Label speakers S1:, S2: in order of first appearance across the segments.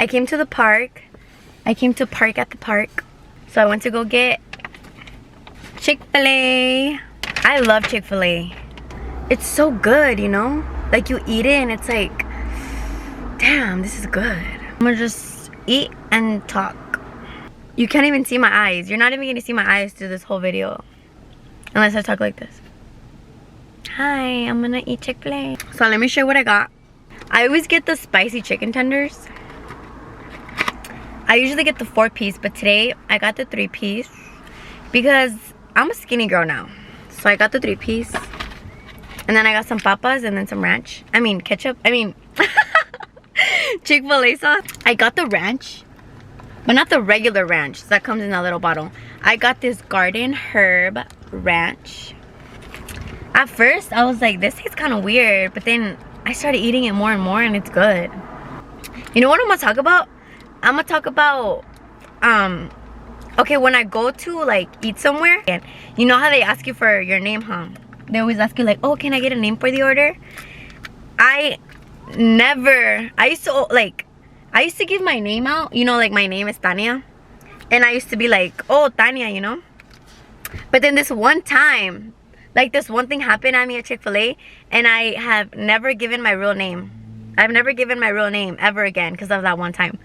S1: I came to the park. I came to park at the park. So I went to go get Chick-Fil-A. I love Chick-Fil-A. It's so good, you know? Like you eat it and it's like, damn, this is good. I'm gonna just eat and talk. You can't even see my eyes. You're not even gonna see my eyes through this whole video. Unless I talk like this. Hi, I'm gonna eat Chick-Fil-A. So let me show you what I got. I always get the spicy chicken tenders. I usually get the 4-piece, but today I got the 3-piece because I'm a skinny girl now. So I got the 3-piece. And then I got some papas and then some ranch. I mean ketchup. I mean Chick-fil-A sauce. I got the ranch, but not the regular ranch that comes in that little bottle. I got this garden herb ranch. At first I was like, this tastes kind of weird, but then I started eating it more and more and it's good. You know what I'm gonna talk about? I'm gonna talk about okay, when I go to like eat somewhere, and you know how they ask you for your name, huh? They always ask you like, oh, can I get a name for the order? I used to give my name out, you know, like my name is Tanya, and I used to be like, oh, Tanya, you know. But then this one time, like this one thing happened at me at Chick-fil-A, and I have never given my real name. I've never given my real name ever again because of that one time.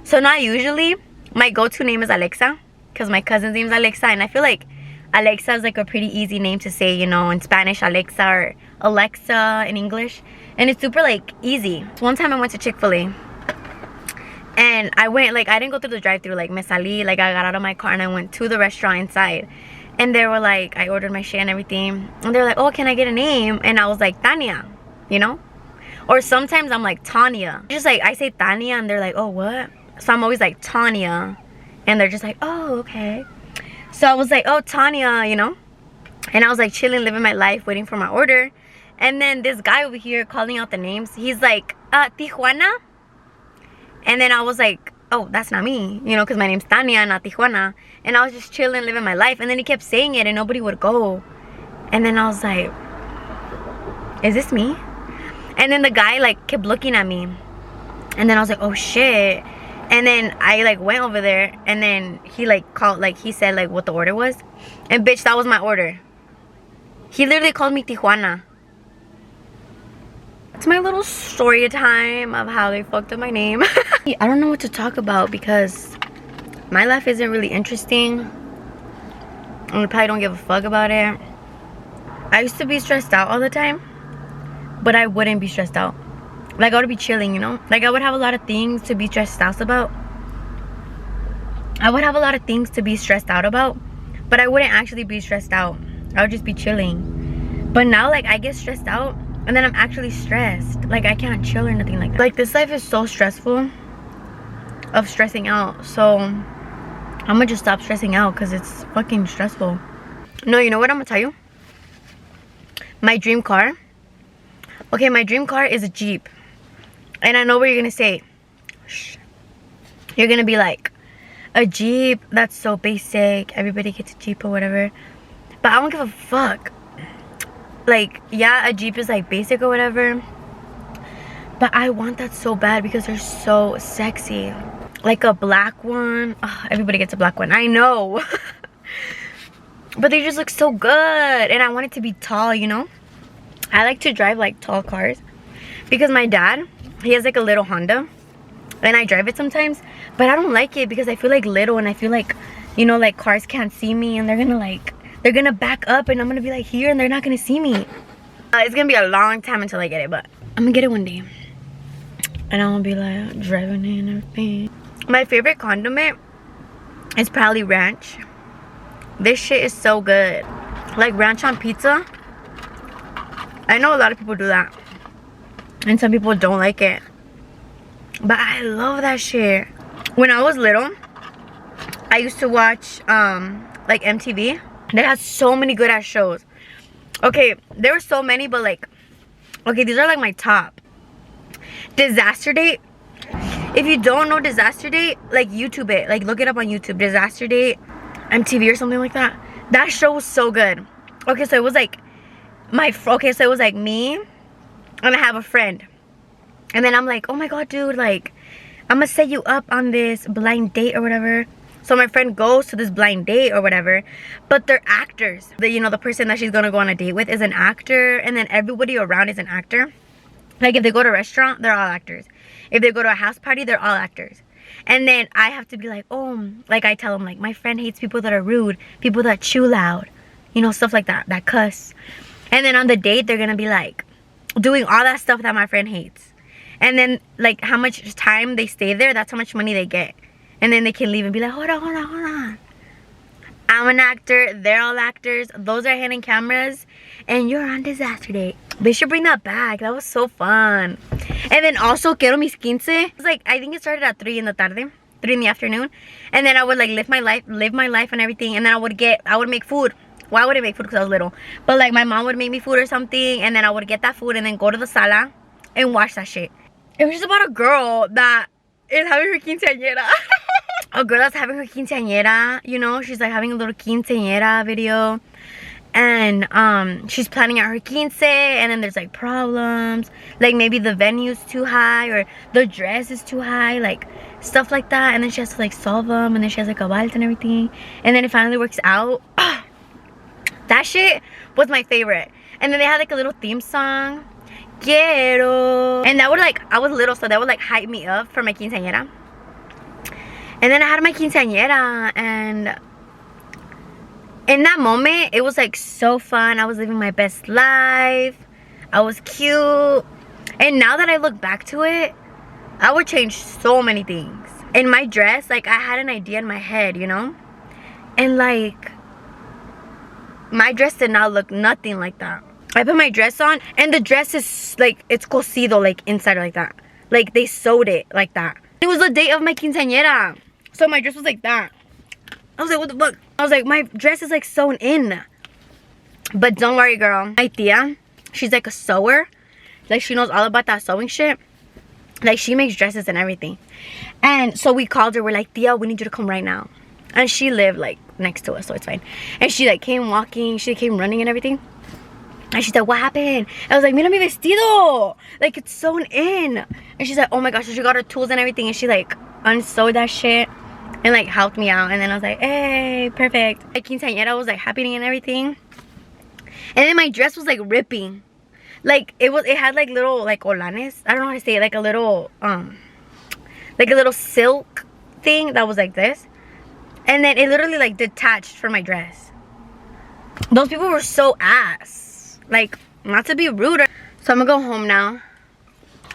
S1: So now usually my go-to name is Alexa because my cousin's name is Alexa, and I feel like Alexa is like a pretty easy name to say, you know, in Spanish, Alexa, or Alexa in English, and it's super like easy. One time I went to Chick-fil-A and I went, like, I didn't go through the drive-thru, like me salí, like I got out of my car and I went to the restaurant inside, and they were like, I ordered my shit and everything, and they're like, oh, can I get a name? And I was like, Tanya, you know. Or sometimes I'm like Tanya, just like I say Tanya and they're like, oh, what? So I'm always like Tanya, and they're just like, oh, okay. So I was like, oh, Tanya, you know. And I was like chilling, living my life, waiting for my order. And then this guy over here calling out the names, he's like, Tijuana. And then I was like, oh, that's not me, you know, because my name's Tanya, not Tijuana. And I was just chilling, living my life. And then he kept saying it and nobody would go. And then I was like, is this me? And then the guy like kept looking at me. And then I was like, oh shit. And then I like went over there, and then he like called, like he said like what the order was. And bitch, that was my order. He literally called me Tijuana. It's my little story time of how they fucked up my name. I don't know what to talk about because my life isn't really interesting. And I probably don't give a fuck about it. I used to be stressed out all the time, but I wouldn't be stressed out. Like I would be chilling, you know. Like I would have a lot of things to be stressed out about. I would have a lot of things to be stressed out about, but I wouldn't actually be stressed out. I would just be chilling. But now, like, I get stressed out and then I'm actually stressed. Like I can't chill or nothing like that. Like this life is so stressful of stressing out. So I'm gonna just stop stressing out because it's fucking stressful. No, you know what I'm gonna tell you? My dream car. Okay, my dream car is a Jeep. And I know what you're gonna say. Shh. You're gonna be like, a Jeep, that's so basic. Everybody gets a Jeep or whatever. But I don't give a fuck. Like, yeah, a Jeep is like basic or whatever. But I want that so bad because they're so sexy. Like a black one. Oh, everybody gets a black one. I know. But they just look so good. And I want it to be tall, you know? I like to drive like tall cars. Because my dad, he has like a little Honda. And I drive it sometimes. But I don't like it because I feel like little. And I feel like, you know, like cars can't see me. And they're gonna like, they're gonna back up. And I'm gonna be like here. And they're not gonna see me. It's gonna be a long time until I get it. But I'm gonna get it one day. And I'm gonna be like driving it and everything. My favorite condiment is probably ranch. This shit is so good. Like ranch on pizza. I know a lot of people do that. And some people don't like it. But I love that shit. When I was little, I used to watch like MTV. They had so many good ass shows. Okay, there were so many, but like, okay, these are like my top. Disaster Date. If you don't know Disaster Date, like YouTube it. Like look it up on YouTube. Disaster Date, MTV or something like that. That show was so good. Okay, so it was like so it was like me and I have a friend. And then I'm like, oh my god, dude, like I'm gonna set you up on this blind date or whatever. So my friend goes to this blind date or whatever, but they're actors. The person that she's gonna go on a date with is an actor, and then everybody around is an actor. Like if they go to a restaurant, they're all actors. If they go to a house party, they're all actors. And then I have to be like, oh, like I tell them, like, my friend hates people that are rude, people that chew loud, stuff like that cuss. And then on the date, they're gonna be like doing all that stuff that my friend hates. And then like how much time they stay there, that's how much money they get. And then they can leave and be like, hold on. I'm an actor, they're all actors, those are hidden cameras, and you're on disaster date. They should bring that back. That was so fun. And then also, quiero mis 15. It's like, I think it started at 3 in the tarde, 3 in the afternoon. And then I would like live my life and everything. And then I would make food. Well, I wouldn't make food because I was little. But like my mom would make me food or something. And then I would get that food and then go to the sala and watch that shit. It was just about a girl that is having her quinceañera. A girl that's having her quinceañera, she's like having a little quinceañera video. And she's planning out her quince, and then there's like problems, like maybe the venue's too high or the dress is too high, like stuff like that. And then she has to like solve them, and then she has like a vault and everything, and then it finally works out. That shit was my favorite. And then they had like a little theme song, quiero, and that would like, I was little, so that would like hype me up for my quinceañera. And then I had my quinceañera, and in that moment, it was like so fun. I was living my best life. I was cute. And now that I look back to it, I would change so many things. In my dress, like I had an idea in my head, And like, my dress did not look nothing like that. I put my dress on, and the dress is like, it's cosido, like inside like that. Like they sewed it like that. It was the day of my quinceañera. So my dress was like that. I was like, what the fuck? I was like, my dress is like sewn in. But don't worry, girl. My tia, she's like a sewer. Like she knows all about that sewing shit. Like she makes dresses and everything. And so we called her. We're like, tia, we need you to come right now. And she lived like next to us, so it's fine. And she like came walking. She came running and everything. And she said, what happened? I was like, mira mi vestido. Like it's sewn in. And she's like, oh my gosh. So she got her tools and everything. And she like unsewed that shit. And like helped me out. And then I was like, hey, perfect. My quinceañera was like happening and everything. And then my dress was like ripping. Like it had like little like olanes. I don't know how to say it. Like a little silk thing that was like this. And then it literally like detached from my dress. Those people were so ass. Like, not to be rude. So I'm gonna go home now.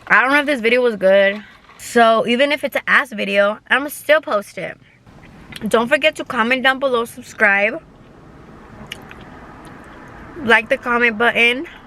S1: I don't know if this video was good. So even if it's an ass video, I'm gonna still post it. Don't forget to comment down below, subscribe, like the comment button,